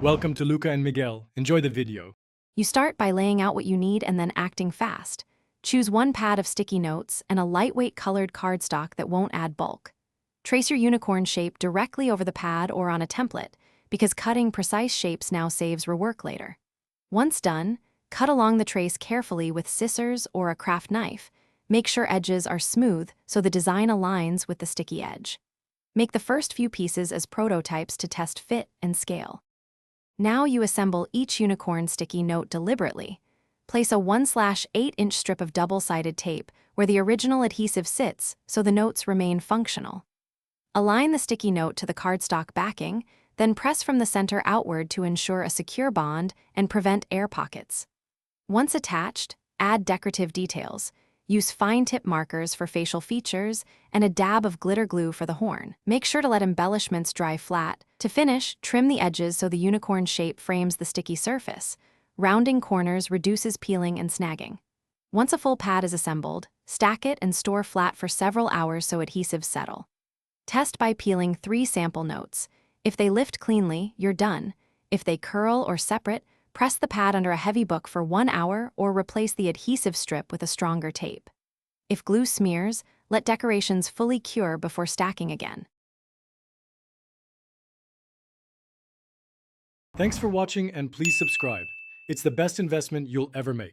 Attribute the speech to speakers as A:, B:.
A: Welcome to Luca and Miguel. Enjoy the video.
B: You start by laying out what you need and then acting fast. Choose one pad of sticky notes and a lightweight colored cardstock that won't add bulk. Trace your unicorn shape directly over the pad or on a template, because cutting precise shapes now saves rework later. Once done, cut along the trace carefully with scissors or a craft knife. Make sure edges are smooth so the design aligns with the sticky edge. Make the first few pieces as prototypes to test fit and scale. Now you assemble each unicorn sticky note deliberately. Place a 1/8-inch strip of double-sided tape where the original adhesive sits so the notes remain functional. Align the sticky note to the cardstock backing, then press from the center outward to ensure a secure bond and prevent air pockets. Once attached, add decorative details. Use fine-tip markers for facial features and a dab of glitter glue for the horn. Make sure to let embellishments dry flat. To finish, trim the edges so the unicorn shape frames the sticky surface. Rounding corners reduces peeling and snagging. Once a full pad is assembled, stack it and store flat for several hours so adhesives settle. Test by peeling 3 sample notes. If they lift cleanly, you're done. If they curl or separate, press the pad under a heavy book for 1 hour or replace the adhesive strip with a stronger tape. If glue smears, let decorations fully cure before stacking again.
A: Thanks for watching and please subscribe. It's the best investment you'll ever make.